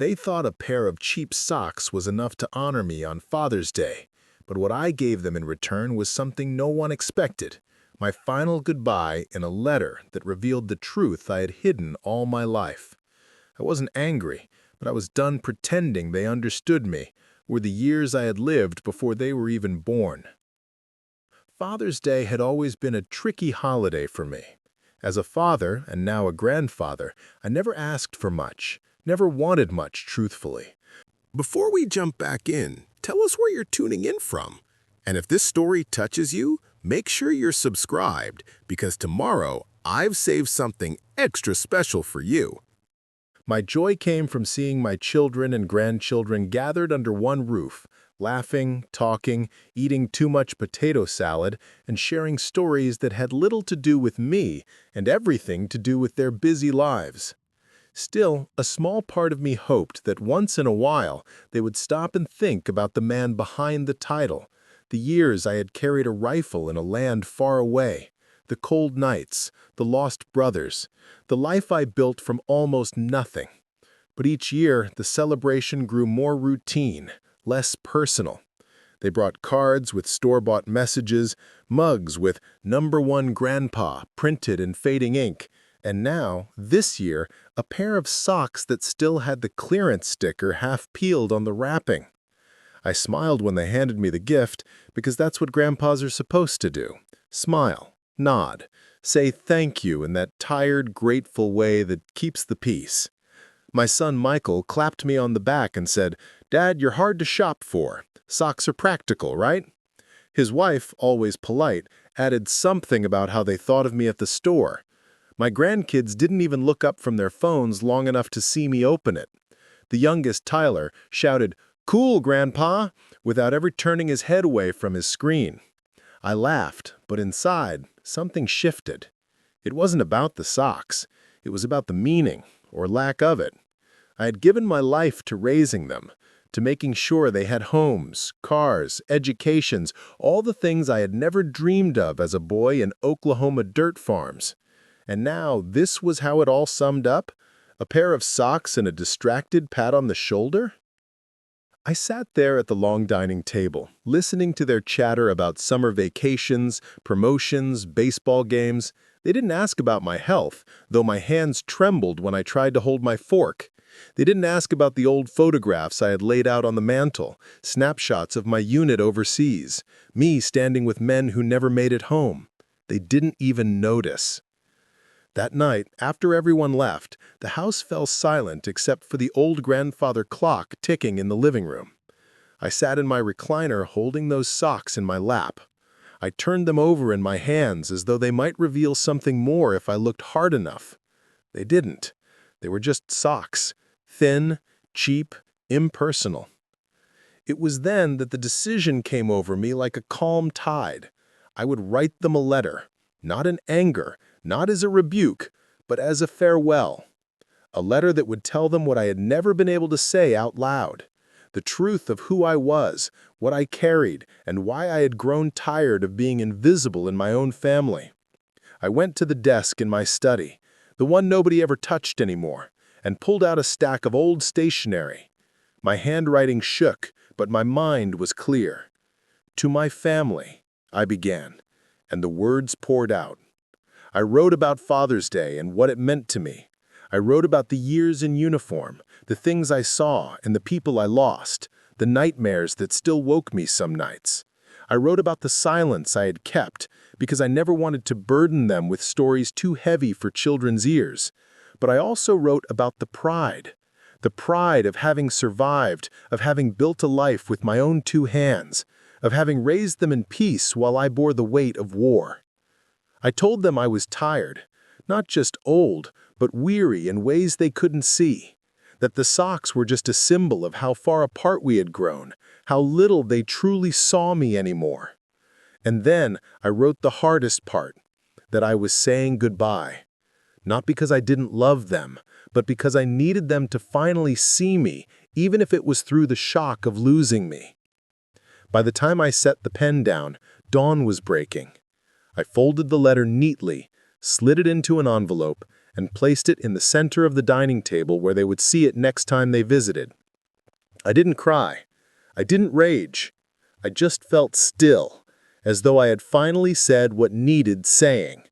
They thought a pair of cheap socks was enough to honor me on Father's Day, but what I gave them in return was something no one expected, my final goodbye in a letter that revealed the truth I had hidden all my life. I wasn't angry, but I was done pretending they understood me, were the years I had lived before they were even born. Father's Day had always been a tricky holiday for me. As a father, and now a grandfather, I never asked for much, never wanted much, truthfully. Before we jump back in, tell us where you're tuning in from. And if this story touches you, make sure you're subscribed, because tomorrow I've saved something extra special for you. My joy came from seeing my children and grandchildren gathered under one roof, laughing, talking, eating too much potato salad, and sharing stories that had little to do with me and everything to do with their busy lives. Still, a small part of me hoped that once in a while they would stop and think about the man behind the title, the years I had carried a rifle in a land far away, the cold nights, the lost brothers, the life I built from almost nothing. But each year, the celebration grew more routine, less personal. They brought cards with store-bought messages, mugs with #1 Grandpa printed in fading ink, and now, this year, a pair of socks that still had the clearance sticker half peeled on the wrapping. I smiled when they handed me the gift, because that's what grandpas are supposed to do. Smile, nod, say thank you in that tired, grateful way that keeps the peace. My son Michael clapped me on the back and said, "Dad, you're hard to shop for. Socks are practical, right?" His wife, always polite, added something about how they thought of me at the store. My grandkids didn't even look up from their phones long enough to see me open it. The youngest, Tyler, shouted, "Cool, Grandpa," without ever turning his head away from his screen. I laughed, but inside, something shifted. It wasn't about the socks. It was about the meaning, or lack of it. I had given my life to raising them, to making sure they had homes, cars, educations, all the things I had never dreamed of as a boy in Oklahoma dirt farms. And now this was how it all summed up? A pair of socks and a distracted pat on the shoulder? I sat there at the long dining table, listening to their chatter about summer vacations, promotions, baseball games. They didn't ask about my health, though my hands trembled when I tried to hold my fork. They didn't ask about the old photographs I had laid out on the mantel, snapshots of my unit overseas, me standing with men who never made it home. They didn't even notice. That night, after everyone left, the house fell silent except for the old grandfather clock ticking in the living room. I sat in my recliner holding those socks in my lap. I turned them over in my hands as though they might reveal something more if I looked hard enough. They didn't. They were just socks, thin, cheap, impersonal. It was then that the decision came over me like a calm tide. I would write them a letter, not in anger, not as a rebuke, but as a farewell. A letter that would tell them what I had never been able to say out loud. The truth of who I was, what I carried, and why I had grown tired of being invisible in my own family. I went to the desk in my study, the one nobody ever touched anymore, and pulled out a stack of old stationery. My handwriting shook, but my mind was clear. "To my family," I began, and the words poured out. I wrote about Father's Day and what it meant to me. I wrote about the years in uniform, the things I saw and the people I lost, the nightmares that still woke me some nights. I wrote about the silence I had kept because I never wanted to burden them with stories too heavy for children's ears. But I also wrote about the pride of having survived, of having built a life with my own 2 hands, of having raised them in peace while I bore the weight of war. I told them I was tired, not just old, but weary in ways they couldn't see, that the socks were just a symbol of how far apart we had grown, how little they truly saw me anymore. And then I wrote the hardest part, that I was saying goodbye. Not because I didn't love them, but because I needed them to finally see me, even if it was through the shock of losing me. By the time I set the pen down, dawn was breaking. I folded the letter neatly, slid it into an envelope, and placed it in the center of the dining table where they would see it next time they visited. I didn't cry. I didn't rage. I just felt still, as though I had finally said what needed saying.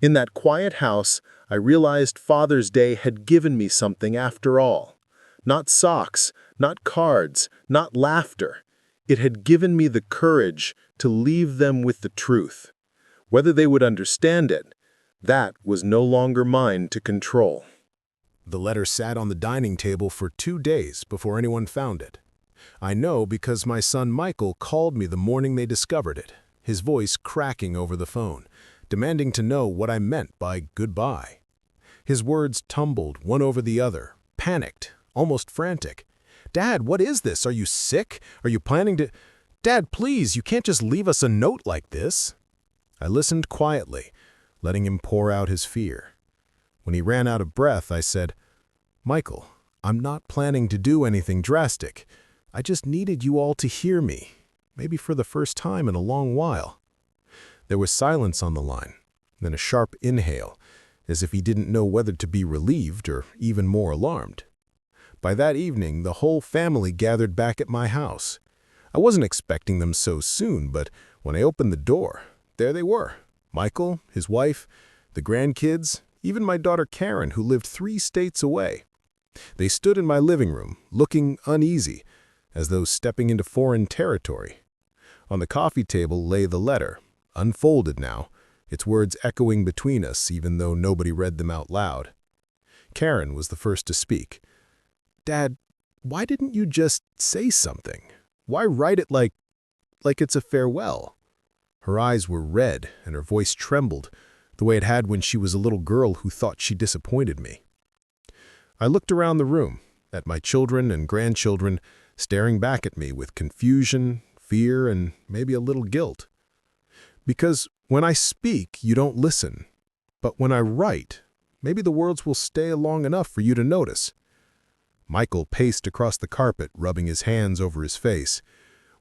In that quiet house, I realized Father's Day had given me something after all. Not socks, not cards, not laughter. It had given me the courage to leave them with the truth. Whether they would understand it, that was no longer mine to control. The letter sat on the dining table for 2 days before anyone found it. I know because my son Michael called me the morning they discovered it, his voice cracking over the phone, demanding to know what I meant by goodbye. His words tumbled one over the other, panicked, almost frantic. "Dad, what is this? Are you sick? Are you planning to—" "Dad, please, you can't just leave us a note like this." I listened quietly, letting him pour out his fear. When he ran out of breath, I said, "Michael, I'm not planning to do anything drastic. I just needed you all to hear me, maybe for the first time in a long while." There was silence on the line, then a sharp inhale, as if he didn't know whether to be relieved or even more alarmed. By that evening, the whole family gathered back at my house. I wasn't expecting them so soon, but when I opened the door, there they were. Michael, his wife, the grandkids, even my daughter Karen, who lived 3 states away. They stood in my living room, looking uneasy, as though stepping into foreign territory. On the coffee table lay the letter, unfolded now, its words echoing between us even though nobody read them out loud. Karen was the first to speak. "Dad, why didn't you just say something? Why write it like it's a farewell?" Her eyes were red and her voice trembled, the way it had when she was a little girl who thought she disappointed me. I looked around the room, at my children and grandchildren, staring back at me with confusion, fear, and maybe a little guilt. Because when I speak, you don't listen. But when I write, maybe the words will stay long enough for you to notice. Michael paced across the carpet, rubbing his hands over his face.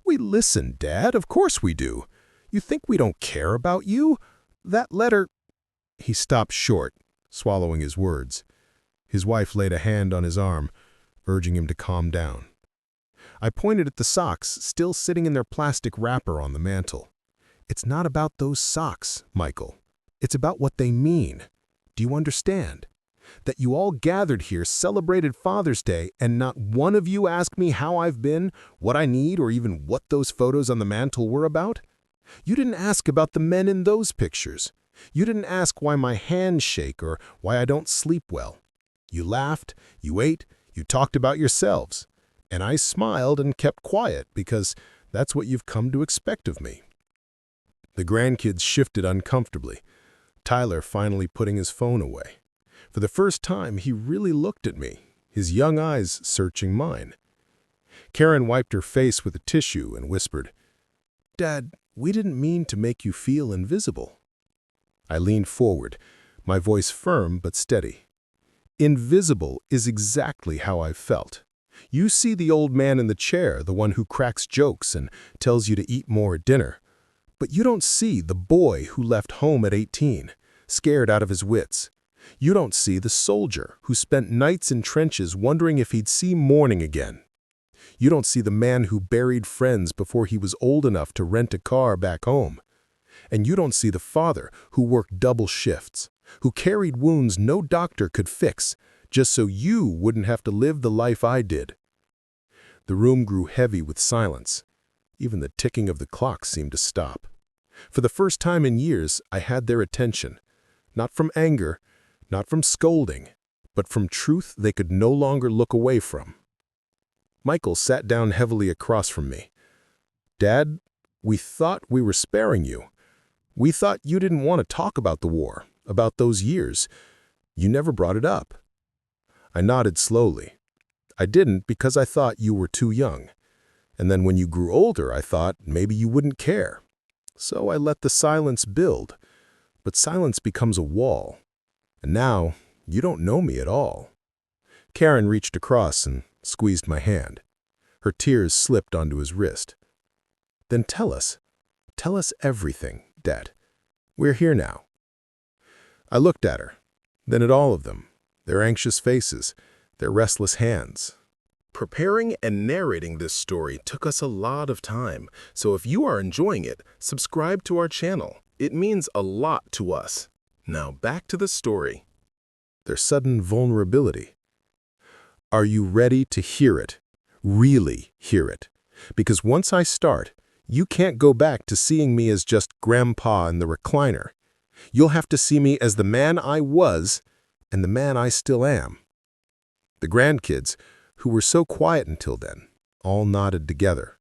"We listen, Dad, of course we do. You think we don't care about you? That letter—" He stopped short, swallowing his words. His wife laid a hand on his arm, urging him to calm down. I pointed at the socks still sitting in their plastic wrapper on the mantel. "It's not about those socks, Michael. It's about what they mean. Do you understand? That you all gathered here, celebrated Father's Day, and not one of you asked me how I've been, what I need, or even what those photos on the mantel were about? You didn't ask about the men in those pictures. You didn't ask why my hands shake or why I don't sleep well. You laughed, you ate, you talked about yourselves. And I smiled and kept quiet because that's what you've come to expect of me." The grandkids shifted uncomfortably, Tyler finally putting his phone away. For the first time, he really looked at me, his young eyes searching mine. Karen wiped her face with a tissue and whispered, "Dad, we didn't mean to make you feel invisible." I leaned forward, my voice firm but steady. "Invisible is exactly how I've felt. You see the old man in the chair, the one who cracks jokes and tells you to eat more at dinner. But you don't see the boy who left home at 18, scared out of his wits. You don't see the soldier who spent nights in trenches wondering if he'd see morning again. You don't see the man who buried friends before he was old enough to rent a car back home. And you don't see the father who worked double shifts, who carried wounds no doctor could fix, just so you wouldn't have to live the life I did." The room grew heavy with silence. Even the ticking of the clock seemed to stop. For the first time in years, I had their attention, not from anger, not from scolding, but from truth they could no longer look away from. Michael sat down heavily across from me. "Dad, we thought we were sparing you. We thought you didn't want to talk about the war, about those years. You never brought it up." I nodded slowly. "I didn't because I thought you were too young. And then when you grew older, I thought maybe you wouldn't care. So I let the silence build. But silence becomes a wall. And now, you don't know me at all." Karen reached across and squeezed my hand. Her tears slipped onto his wrist. "Then tell us everything, Dad. We're here now." I looked at her. then at all of them, their anxious faces, their restless hands. Preparing and narrating this story took us a lot of time, so if you are enjoying it, subscribe to our channel. It means a lot to us. Now back to the story. Their sudden vulnerability. Are you ready to hear it? Really hear it? Because once I start, you can't go back to seeing me as just Grandpa in the recliner. You'll have to see me as the man I was and the man I still am. The grandkids, who were so quiet until then, all nodded together.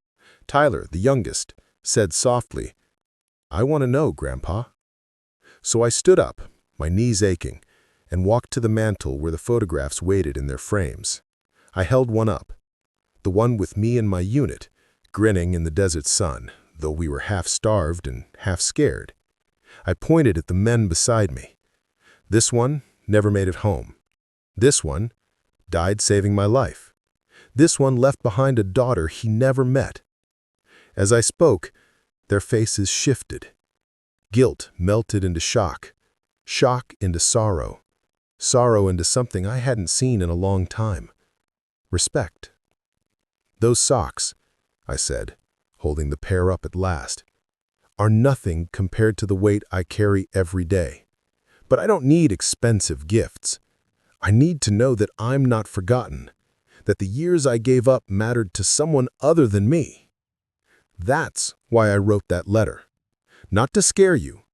Tyler, the youngest, said softly, "I want to know, Grandpa." So I stood up, my knees aching, and walked to the mantel where the photographs waited in their frames. I held one up, the one with me and my unit, grinning in the desert sun, though we were half starved and half scared. I pointed at the men beside me. This one never made it home. This one died saving my life. This one left behind a daughter he never met. As I spoke, their faces shifted. Guilt melted into shock, shock into sorrow, sorrow into something I hadn't seen in a long time. Respect. "Those socks," I said, holding the pair up at last, "are nothing compared to the weight I carry every day. But I don't need expensive gifts. I need to know that I'm not forgotten, that the years I gave up mattered to someone other than me. That's why I wrote that letter. Not to scare you,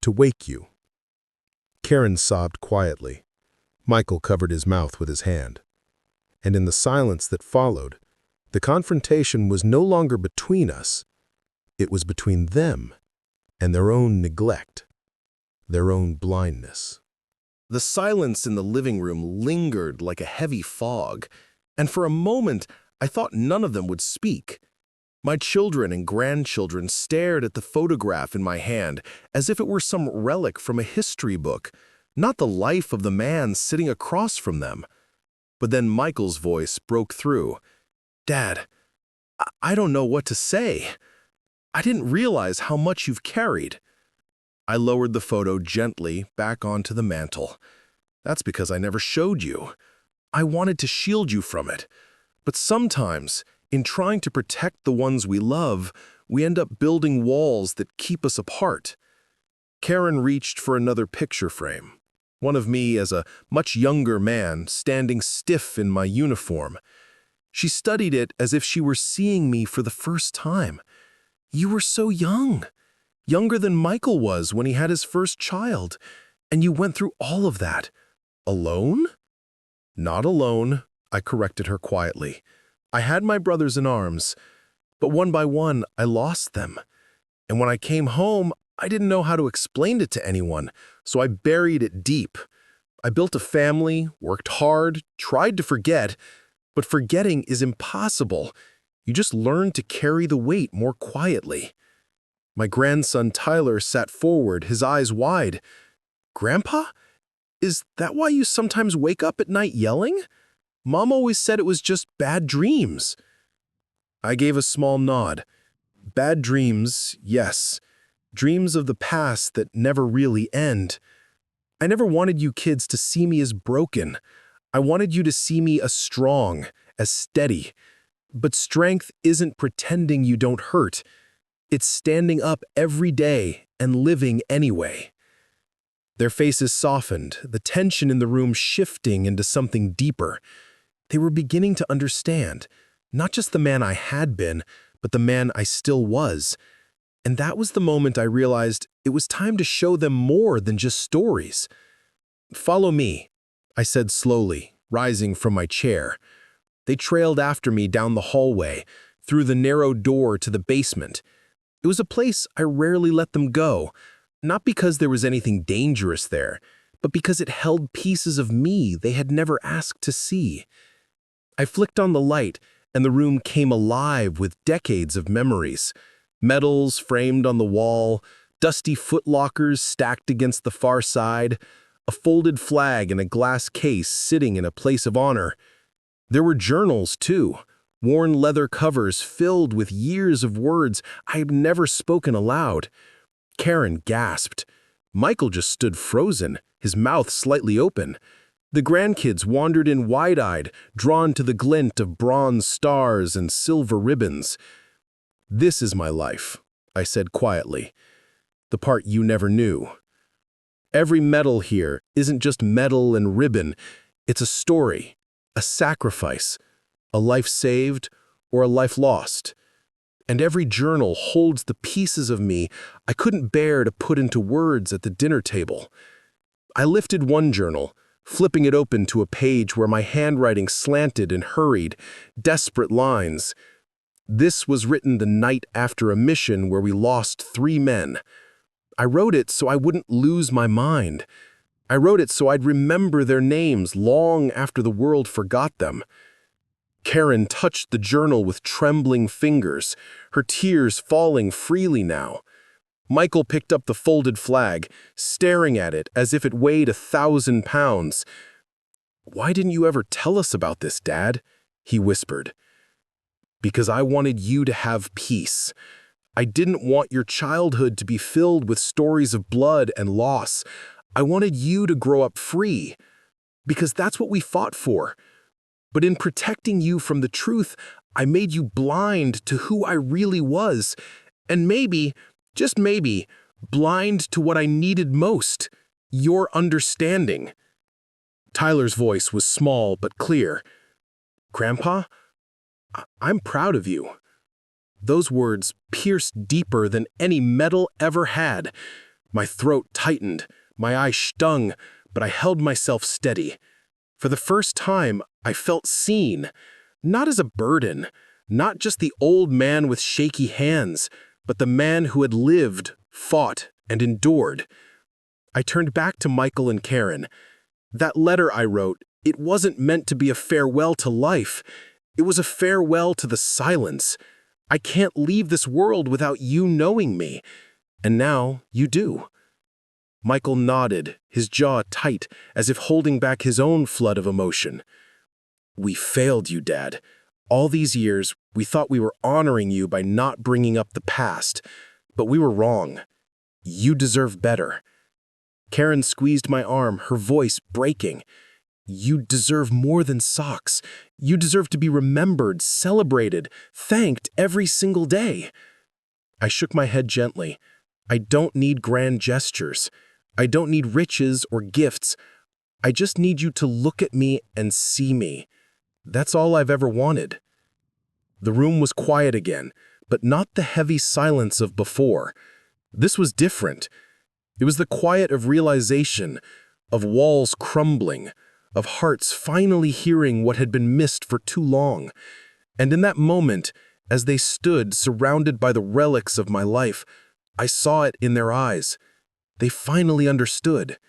to wake you." Karen sobbed quietly. Michael covered his mouth with his hand. And in the silence that followed, the confrontation was no longer between us. It was between them and their own neglect, their own blindness. The silence in the living room lingered like a heavy fog, and for a moment I thought none of them would speak. My children and grandchildren stared at the photograph in my hand as if it were some relic from a history book, not the life of the man sitting across from them. But then Michael's voice broke through. "Dad, I don't know what to say. I didn't realize how much you've carried." I lowered the photo gently back onto the mantel. "That's because I never showed you. I wanted to shield you from it. But sometimes, in trying to protect the ones we love, we end up building walls that keep us apart." Karen reached for another picture frame, one of me as a much younger man standing stiff in my uniform. She studied it as if she were seeing me for the first time. "You were so young. Younger than Michael was when he had his first child, and you went through all of that. Alone?" "Not alone," I corrected her quietly. "I had my brothers in arms, but one by one I lost them. And when I came home, I didn't know how to explain it to anyone, so I buried it deep. I built a family, worked hard, tried to forget, but forgetting is impossible. You just learn to carry the weight more quietly." My grandson Tyler sat forward, his eyes wide. "Grandpa, is that why you sometimes wake up at night yelling? Mom always said it was just bad dreams." I gave a small nod. "Bad dreams, yes. Dreams of the past that never really end. I never wanted you kids to see me as broken. I wanted you to see me as strong, as steady. But strength isn't pretending you don't hurt. It's standing up every day and living anyway." Their faces softened, the tension in the room shifting into something deeper. They were beginning to understand, not just the man I had been, but the man I still was. And that was the moment I realized it was time to show them more than just stories. "Follow me," I said slowly, rising from my chair. They trailed after me down the hallway, through the narrow door to the basement. It was a place I rarely let them go, not because there was anything dangerous there, but because it held pieces of me they had never asked to see. I flicked on the light, and the room came alive with decades of memories. Medals framed on the wall, dusty footlockers stacked against the far side, a folded flag in a glass case sitting in a place of honor. There were journals, too, worn leather covers filled with years of words I had never spoken aloud. Karen gasped. Michael just stood frozen, his mouth slightly open. The grandkids wandered in wide-eyed, drawn to the glint of bronze stars and silver ribbons. "This is my life," I said quietly. "The part you never knew. Every medal here isn't just medal and ribbon. It's a story, a sacrifice, a life saved or a life lost. And every journal holds the pieces of me I couldn't bear to put into words at the dinner table." I lifted one journal, flipping it open to a page where my handwriting slanted and hurried, desperate lines. This was written the night after a mission where we lost 3 men. I wrote it so I wouldn't lose my mind. I wrote it so I'd remember their names long after the world forgot them. Karen touched the journal with trembling fingers, her tears falling freely now. Michael picked up the folded flag, staring at it as if it weighed 1,000 pounds. "Why didn't you ever tell us about this, Dad?" he whispered. "Because I wanted you to have peace. I didn't want your childhood to be filled with stories of blood and loss. I wanted you to grow up free. Because that's what we fought for. But in protecting you from the truth, I made you blind to who I really was. And maybe, just maybe, blind to what I needed most, your understanding." Tyler's voice was small but clear. "Grandpa, I'm proud of you." Those words pierced deeper than any medal ever had. My throat tightened, my eyes stung, but I held myself steady. For the first time, I felt seen, not as a burden, not just the old man with shaky hands, but the man who had lived, fought, and endured. I turned back to Michael and Karen. That letter I wrote, it wasn't meant to be a farewell to life. It was a farewell to the silence. I can't leave this world without you knowing me. And now you do. Michael nodded, his jaw tight, as if holding back his own flood of emotion. "We failed you, Dad. All these years, we thought we were honoring you by not bringing up the past, but we were wrong. You deserve better." Karen squeezed my arm, her voice breaking. "You deserve more than socks. You deserve to be remembered, celebrated, thanked every single day." I shook my head gently. I don't need grand gestures. I don't need riches or gifts. I just need you to look at me and see me. That's all I've ever wanted. The room was quiet again, but not the heavy silence of before. This was different. It was the quiet of realization, of walls crumbling, of hearts finally hearing what had been missed for too long. And in that moment, as they stood surrounded by the relics of my life, I saw it in their eyes. They finally understood.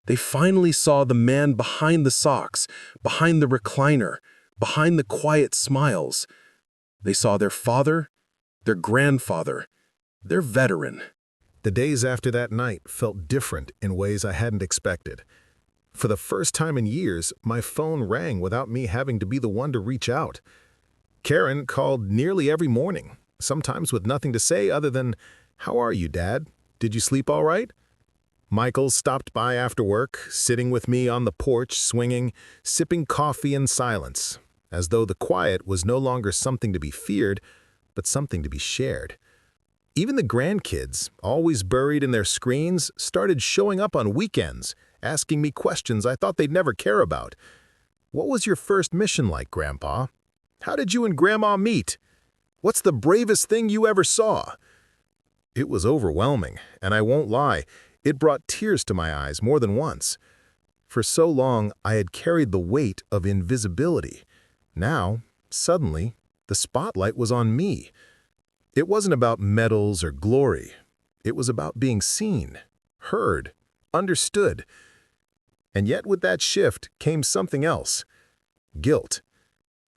They finally saw the man behind the socks, behind the recliner, behind the quiet smiles. They saw their father, their grandfather, their veteran. The days after that night felt different in ways I hadn't expected. For the first time in years, my phone rang without me having to be the one to reach out. Karen called nearly every morning, sometimes with nothing to say other than, "How are you, Dad? Did you sleep all right?" Michael stopped by after work, sitting with me on the porch, swinging, sipping coffee in silence, as though the quiet was no longer something to be feared, but something to be shared. Even the grandkids, always buried in their screens, started showing up on weekends, asking me questions I thought they'd never care about. "What was your first mission like, Grandpa? How did you and Grandma meet? What's the bravest thing you ever saw?" It was overwhelming, and I won't lie, it brought tears to my eyes more than once. For so long, I had carried the weight of invisibility. Now, suddenly, the spotlight was on me. It wasn't about medals or glory. It was about being seen, heard, understood. And yet with that shift came something else. Guilt.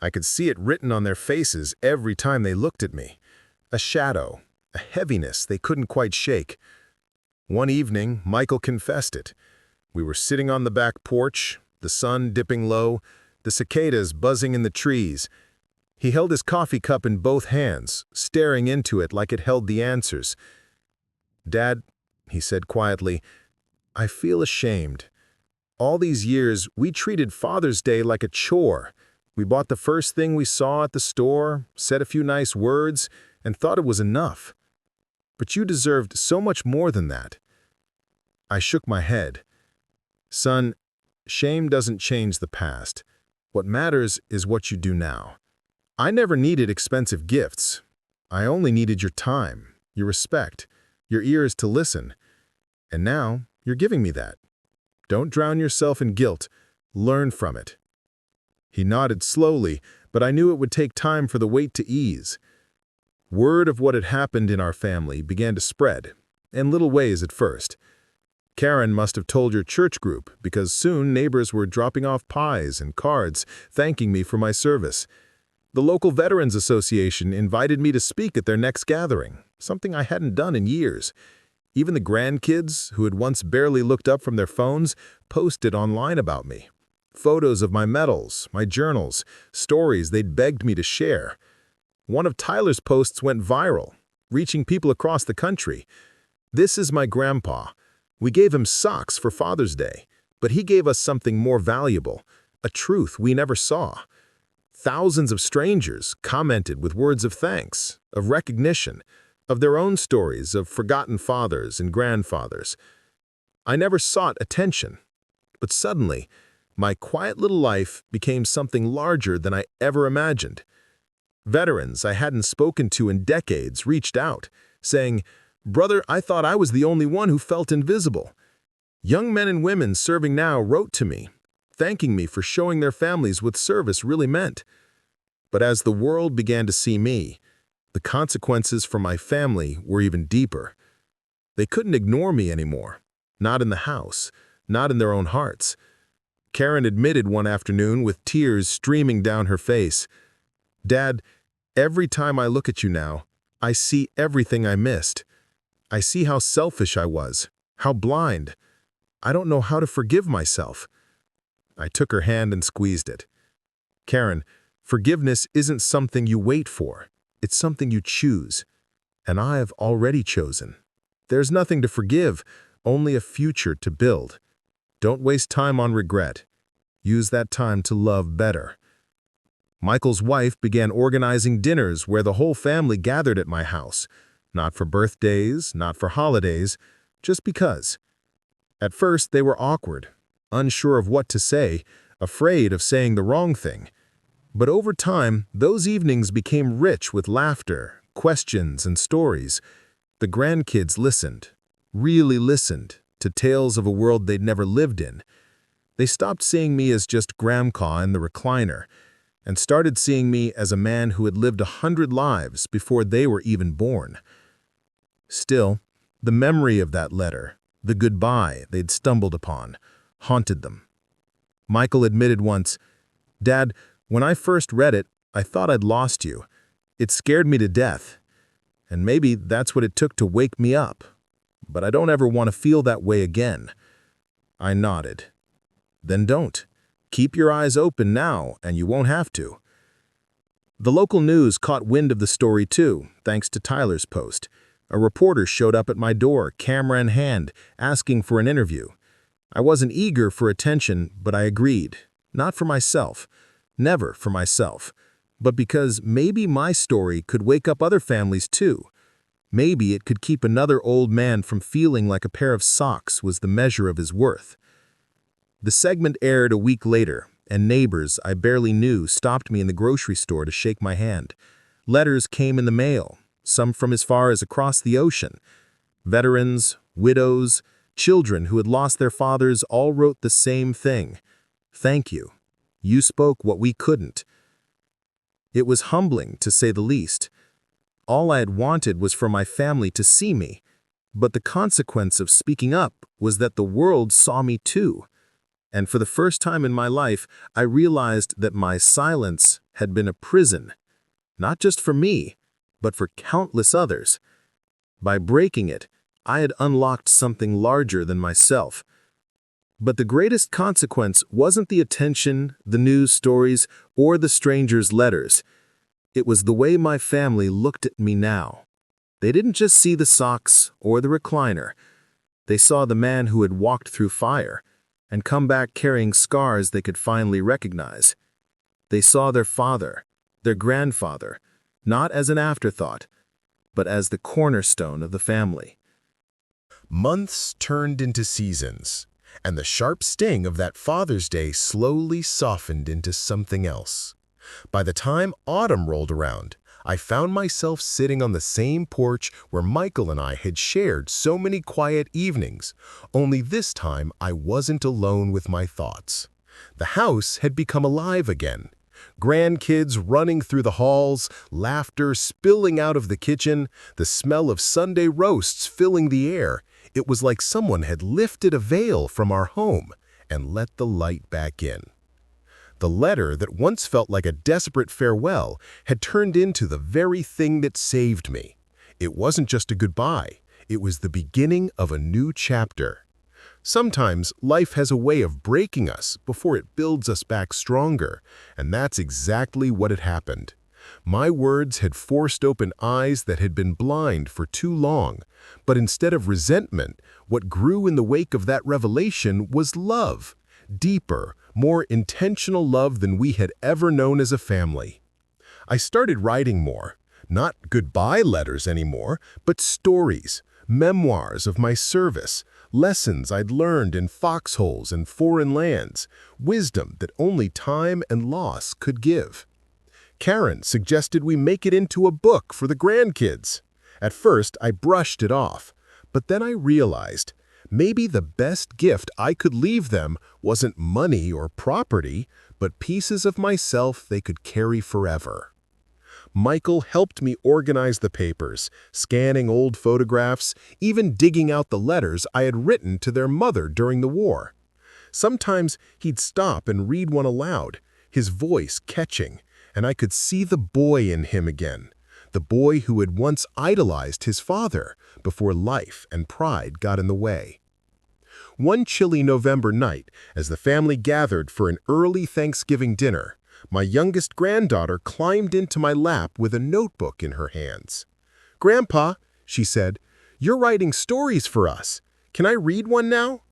I could see it written on their faces every time they looked at me. A shadow, a heaviness they couldn't quite shake. One evening, Michael confessed it. We were sitting on the back porch, the sun dipping low, the cicadas buzzing in the trees. He held his coffee cup in both hands, staring into it like it held the answers. "Dad," he said quietly, I feel ashamed. All these years, we treated Father's Day like a chore. We bought the first thing we saw at the store, said a few nice words, and thought it was enough. But you deserved so much more than that. I shook my head. Son, shame doesn't change the past. What matters is what you do now. I never needed expensive gifts. I only needed your time, your respect, your ears to listen. And now, you're giving me that. Don't drown yourself in guilt. Learn from it. He nodded slowly, but I knew it would take time for the weight to ease. Word of what had happened in our family began to spread, in little ways at first. Karen must have told your church group, because soon neighbors were dropping off pies and cards, thanking me for my service. The local Veterans Association invited me to speak at their next gathering, something I hadn't done in years. Even the grandkids, who had once barely looked up from their phones, posted online about me. Photos of my medals, my journals, stories they'd begged me to share. One of Tyler's posts went viral, reaching people across the country. This is my grandpa. We gave him socks for Father's Day, but he gave us something more valuable, a truth we never saw. Thousands of strangers commented with words of thanks, of recognition, of their own stories of forgotten fathers and grandfathers. I never sought attention, but suddenly, my quiet little life became something larger than I ever imagined. Veterans I hadn't spoken to in decades reached out, saying, "Brother, I thought I was the only one who felt invisible." Young men and women serving now wrote to me, thanking me for showing their families what service really meant. But as the world began to see me, the consequences for my family were even deeper. They couldn't ignore me anymore, not in the house, not in their own hearts. Karen admitted one afternoon with tears streaming down her face, "Dad, every time I look at you now, I see everything I missed. I see how selfish I was, how blind. I don't know how to forgive myself." I took her hand and squeezed it. "Karen, forgiveness isn't something you wait for. It's something you choose. And I have already chosen. There's nothing to forgive, only a future to build. Don't waste time on regret. Use that time to love better." Michael's wife began organizing dinners where the whole family gathered at my house. Not for birthdays, not for holidays, just because. At first, they were awkward, unsure of what to say, afraid of saying the wrong thing. But over time, those evenings became rich with laughter, questions, and stories. The grandkids listened, really listened, to tales of a world they'd never lived in. They stopped seeing me as just grandpa in the recliner, and started seeing me as a man who had lived 100 lives before they were even born. Still, the memory of that letter, the goodbye they'd stumbled upon, haunted them. Michael admitted once, "Dad, when I first read it, I thought I'd lost you. It scared me to death. And maybe that's what it took to wake me up. But I don't ever want to feel that way again." I nodded. "Then don't. Keep your eyes open now, and you won't have to." The local news caught wind of the story too, thanks to Tyler's post. A reporter showed up at my door, camera in hand, asking for an interview. I wasn't eager for attention, but I agreed. Not for myself. Never for myself. But because maybe my story could wake up other families too. Maybe it could keep another old man from feeling like a pair of socks was the measure of his worth. The segment aired a week later, and neighbors I barely knew stopped me in the grocery store to shake my hand. Letters came in the mail, some from as far as across the ocean. Veterans, widows, children who had lost their fathers all wrote the same thing. "Thank you. You spoke what we couldn't." It was humbling, to say the least. All I had wanted was for my family to see me, but the consequence of speaking up was that the world saw me too. And for the first time in my life, I realized that my silence had been a prison, not just for me, but for countless others. By breaking it, I had unlocked something larger than myself. But the greatest consequence wasn't the attention, the news stories, or the strangers' letters. It was the way my family looked at me now. They didn't just see the socks or the recliner. They saw the man who had walked through fire and come back carrying scars they could finally recognize. They saw their father, their grandfather, not as an afterthought, but as the cornerstone of the family. Months turned into seasons, and the sharp sting of that Father's Day slowly softened into something else. By the time autumn rolled around, I found myself sitting on the same porch where Michael and I had shared so many quiet evenings, only this time I wasn't alone with my thoughts. The house had become alive again. Grandkids running through the halls, laughter spilling out of the kitchen, the smell of Sunday roasts filling the air. It was like someone had lifted a veil from our home and let the light back in. The letter that once felt like a desperate farewell had turned into the very thing that saved me. It wasn't just a goodbye, it was the beginning of a new chapter. Sometimes life has a way of breaking us before it builds us back stronger, and that's exactly what had happened. My words had forced open eyes that had been blind for too long, but instead of resentment, what grew in the wake of that revelation was love. Deeper, more intentional love than we had ever known as a family. I started writing more, not goodbye letters anymore, but stories, memoirs of my service, lessons I'd learned in foxholes and foreign lands, wisdom that only time and loss could give. Karen suggested we make it into a book for the grandkids. At first, I brushed it off, but then I realized maybe the best gift I could leave them wasn't money or property, but pieces of myself they could carry forever. Michael helped me organize the papers, scanning old photographs, even digging out the letters I had written to their mother during the war. Sometimes he'd stop and read one aloud, his voice catching, and I could see the boy in him again, the boy who had once idolized his father before life and pride got in the way. One chilly November night, as the family gathered for an early Thanksgiving dinner, my youngest granddaughter climbed into my lap with a notebook in her hands. "Grandpa," she said, "you're writing stories for us. Can I read one now?"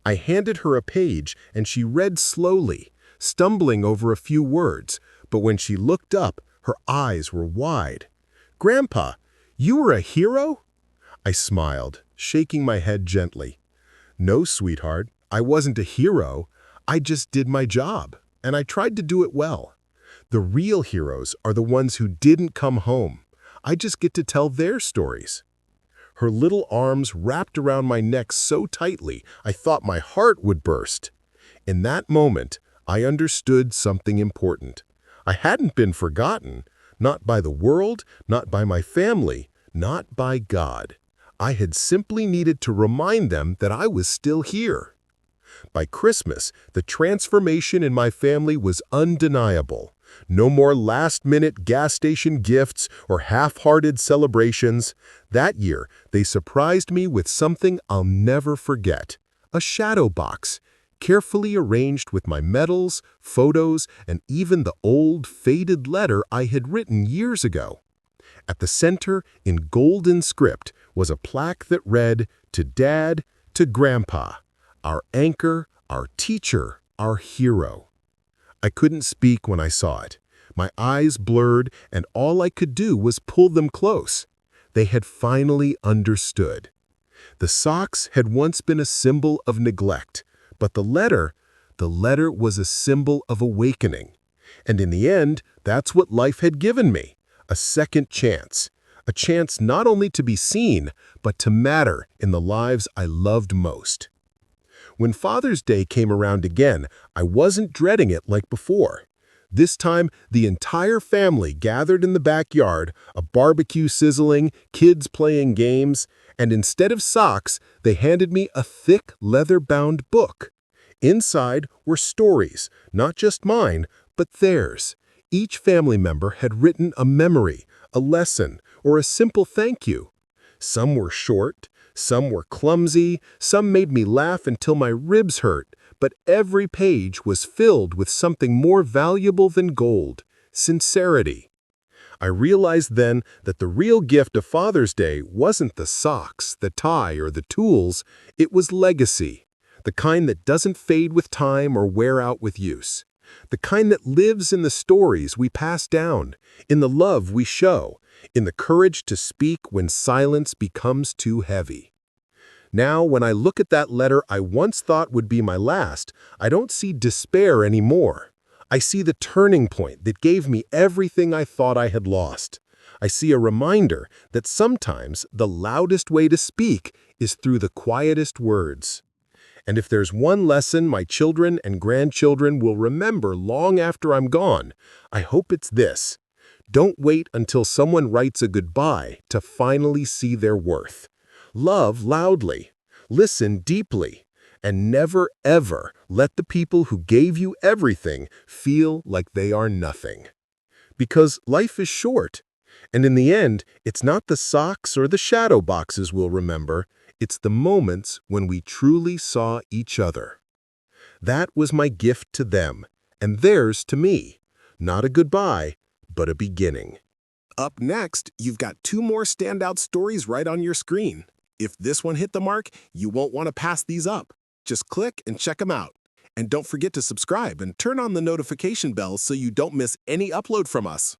I handed her a page and she read slowly, stumbling over a few words, but when she looked up, her eyes were wide. "Grandpa, you were a hero?" I smiled, shaking my head gently. "No, sweetheart, I wasn't a hero. I just did my job, and I tried to do it well. The real heroes are the ones who didn't come home. I just get to tell their stories." Her little arms wrapped around my neck so tightly I thought my heart would burst. In that moment, I understood something important. I hadn't been forgotten, not by the world, not by my family, not by God. I had simply needed to remind them that I was still here. By Christmas, the transformation in my family was undeniable. No more last-minute gas station gifts or half-hearted celebrations. That year, they surprised me with something I'll never forget: a shadow box, carefully arranged with my medals, photos, and even the old, faded letter I had written years ago. At the center, in golden script, was a plaque that read, "To Dad, to Grandpa, our anchor, our teacher, our hero." I couldn't speak when I saw it. My eyes blurred, and all I could do was pull them close. They had finally understood. The socks had once been a symbol of neglect, but the letter was a symbol of awakening. And in the end, that's what life had given me: a second chance. A chance not only to be seen, but to matter in the lives I loved most. When Father's Day came around again, I wasn't dreading it like before. This time, the entire family gathered in the backyard, a barbecue sizzling, kids playing games, and instead of socks, they handed me a thick, leather-bound book. Inside were stories, not just mine, but theirs. Each family member had written a memory, a lesson, or a simple thank you. Some were short, some were clumsy, some made me laugh until my ribs hurt, but every page was filled with something more valuable than gold: sincerity. I realized then that the real gift of Father's Day wasn't the socks, the tie, or the tools. It was legacy, the kind that doesn't fade with time or wear out with use, the kind that lives in the stories we pass down, in the love we show, in the courage to speak when silence becomes too heavy. Now, when I look at that letter I once thought would be my last, I don't see despair anymore. I see the turning point that gave me everything I thought I had lost. I see a reminder that sometimes the loudest way to speak is through the quietest words. And if there's one lesson my children and grandchildren will remember long after I'm gone, I hope it's this: don't wait until someone writes a goodbye to finally see their worth. Love loudly, listen deeply, and never ever let the people who gave you everything feel like they are nothing. Because life is short, and in the end, it's not the socks or the shadow boxes we'll remember, it's the moments when we truly saw each other. That was my gift to them, and theirs to me. Not a goodbye, but a beginning. Up next, you've got 2 more standout stories right on your screen. If this one hit the mark, you won't want to pass these up. Just click and check them out. And don't forget to subscribe and turn on the notification bell so you don't miss any upload from us.